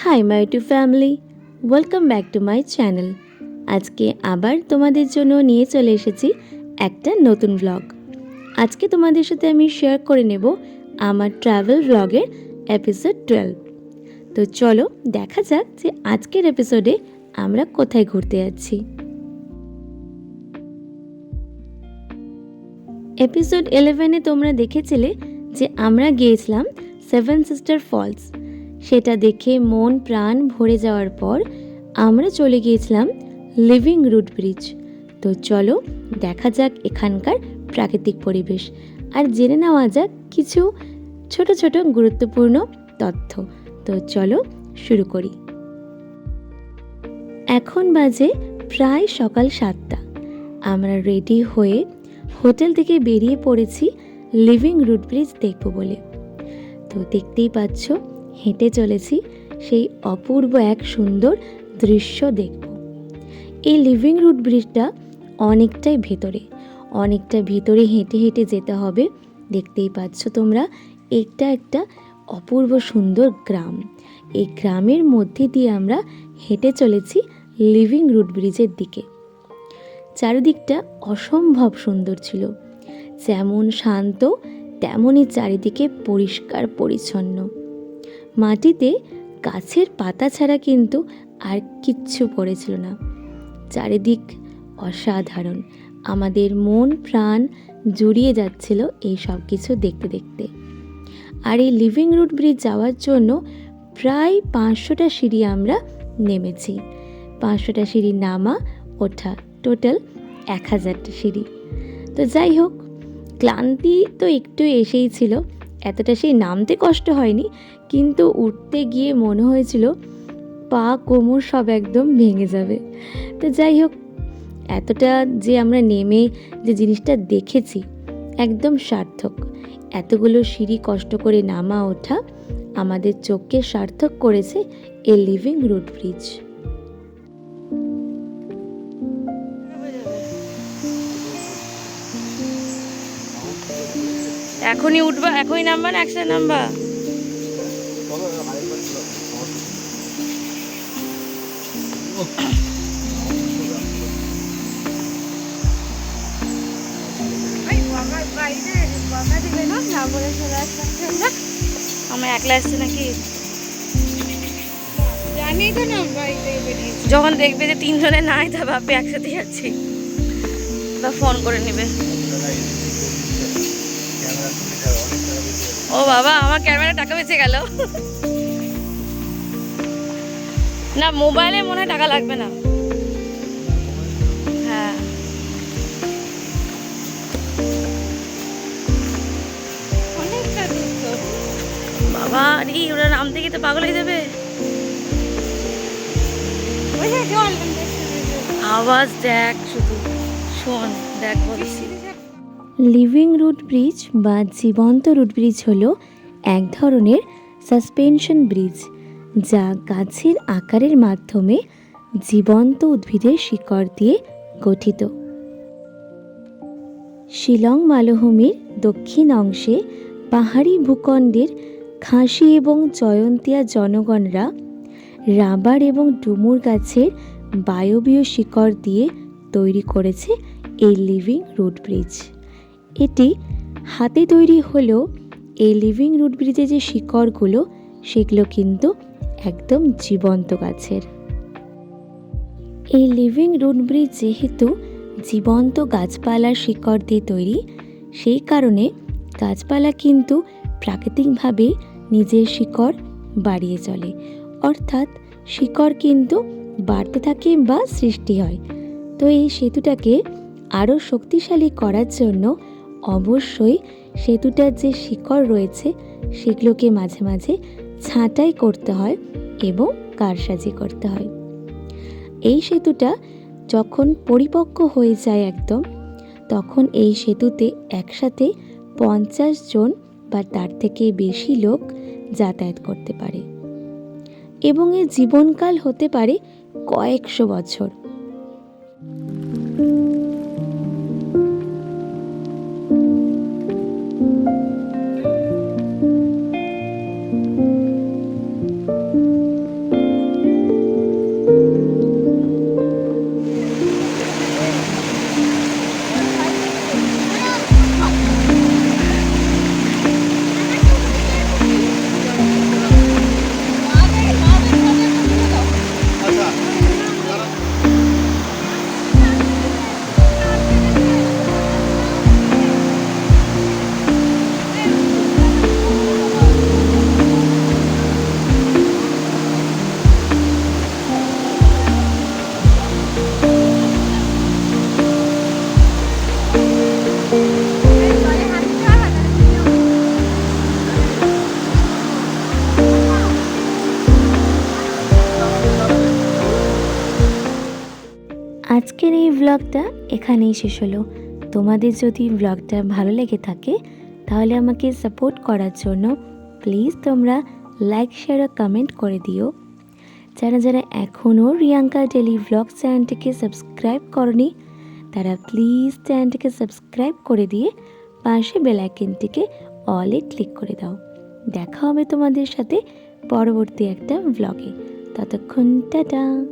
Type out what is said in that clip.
High my to family, welcome back to my channel. আজকে আবার তোমাদের জন্য নিয়ে চলে এসেছি একটা নতুন ব্লগ। আজকে তোমাদের সাথে আমি শেয়ার করে নেব আমার ট্রাভেল ব্লগের এপিসোড 12। তো চলো দেখা যাক যে আজকের এপিসোডে আমরা কোথায় ঘুরতে যাচ্ছি। এপিসোড 11-এ তোমরা দেখেছিলে যে আমরা গিয়েছিলাম সেভেন সিস্টার ফলস। সেটা দেখে মন প্রাণ ভরে যাওয়ার পর আমরা চলে গিয়েছিলাম লিভিং রুট ব্রিজ। তো চলো দেখা যাক এখানকার প্রাকৃতিক পরিবেশ আর জেনে নেওয়া যাক কিছু ছোট ছোট গুরুত্বপূর্ণ তথ্য। তো চলো শুরু করি। এখন বাজে প্রায় সকাল 7টা। আমরা রেডি হয়ে হোটেল থেকে বেরিয়ে পড়েছি লিভিং রুট ব্রিজ দেখব বলে। তো দেখতেই পাচ্ছ হেঁটে চলেছি সেই অপূর্ব এক সুন্দর দৃশ্য দেখব। এই লিভিং রুট ব্রিজটা অনেকটাই ভেতরে হেঁটে হেঁটে যেতে হবে। দেখতেই পাচ্ছ তোমরা, এটা একটা অপূর্ব সুন্দর গ্রাম। এই গ্রামের মধ্যে দিয়ে আমরা হেঁটে চলেছি লিভিং রুট ব্রিজের দিকে। চারিদিকটা অসম্ভব সুন্দর ছিল, যেমন শান্ত তেমনই চারিদিকে পরিষ্কার পরিচ্ছন্ন। মাটিতে গাছের পাতা ছাড়া কিন্তু আর কিচ্ছু পড়েছিল না। চারিদিক অসাধারণ, আমাদের মন প্রাণ জুড়িয়ে যাচ্ছিল এই সব কিছু দেখতে দেখতে। আর এই লিভিং রুট ব্রিজ যাওয়ার জন্য প্রায় 500টা সিঁড়ি আমরা নেমেছি। 500টা সিঁড়ি নামা ওঠা, টোটাল 1000টা সিঁড়ি। তো যাই হোক, ক্লান্তি তো একটু এসেই ছিল। এতটা সেই নামতে কষ্ট হয়নি, কিন্তু উঠতে গিয়ে মনে হয়েছিল পা কোমর সব একদম ভেঙে যাবে। তো যাই হোক, এতটা যে আমরা নেমে যে জিনিসটা দেখেছি একদম সার্থক। এতগুলো সিঁড়ি কষ্ট করে নামা ওঠা আমাদের চোখকে সার্থক করেছে এই লিভিং রুট ব্রিজ। এখনই উঠবা, এখনই নামবা না একসাথে নামবা? আমার একলা আসছে নাকি? যখন দেখবে যে 3 জনে নাই, তা ভাববে একসাথে যাচ্ছি, বা ফোন করে নেবে। ও বাবা, আমার ক্যামেরা টাকা বেঁচে গেল। না, মোবাইলে মনে হয় টাকা লাগবে না। হ্যাঁ, বাবা রে, ওরা নামতে গিয়ে তো পাগল হয়ে যাবে। আওয়াজ দেখ, শুধু শোন, দেখ বলছি। লিভিং রুট ব্রিজ বা জীবন্ত রুট ব্রিজ হলো এক ধরনের সাসপেনশন ব্রিজ, যা গাছের আকারের মাধ্যমে জীবন্ত উদ্ভিদের শিকড় দিয়ে গঠিত। শিলং মালভূমির দক্ষিণ অংশে পাহাড়ি ভূখণ্ডের খাসি এবং জয়ন্তিয়া জনগণরা রাবার এবং ডুমুর গাছের বায়বীয় শিকড় দিয়ে তৈরি করেছে এই লিভিং রুট ব্রিজ। এটি হাতে তৈরি হলেও এই লিভিং রুট ব্রিজে যে শিকড়গুলো, সেগুলো কিন্তু একদম জীবন্ত গাছের। এই লিভিং রুট ব্রিজ যেহেতু জীবন্ত গাছপালার শিকড় দিয়ে তৈরি, সেই কারণে গাছপালা কিন্তু প্রাকৃতিকভাবে নিজের শিকড় বাড়িয়ে চলে, অর্থাৎ শিকড় কিন্তু বাড়তে থাকে বা সৃষ্টি হয়। তো এই সেতুটাকে আরও শক্তিশালী করার জন্য অবশ্যই সেতুটার যে শিকড় রয়েছে সেগুলোকে মাঝে মাঝে ছাঁটাই করতে হয় এবং কারসাজি করতে হয়। এই সেতুটা যখন পরিপক্ক হয়ে যায় একদম, তখন এই সেতুতে একসাথে 50 জন বা তার থেকে বেশি লোক যাতায়াত করতে পারে এবং এর জীবনকাল হতে পারে কয়েকশো বছর। আজকের এই ব্লগটা এখানেই শেষ হলো। তোমাদের যদি ব্লগটা ভালো লেগে থাকে তাহলে আমাকে সাপোর্ট করার জন্য প্লিজ তোমরা লাইক শেয়ার ও কমেন্ট করে দিও। যারা যারা এখনও রিয়াঙ্কা ডেলি ব্লগ চ্যানেলটিকে সাবস্ক্রাইব করনি তারা প্লিজ চ্যানেলটিকে সাবস্ক্রাইব করে দিয়ে পাশে বেল আইকনটিকে অলে ক্লিক করে দাও। দেখা হবে তোমাদের সাথে পরবর্তী একটা ব্লগে। ততক্ষণ টাটা।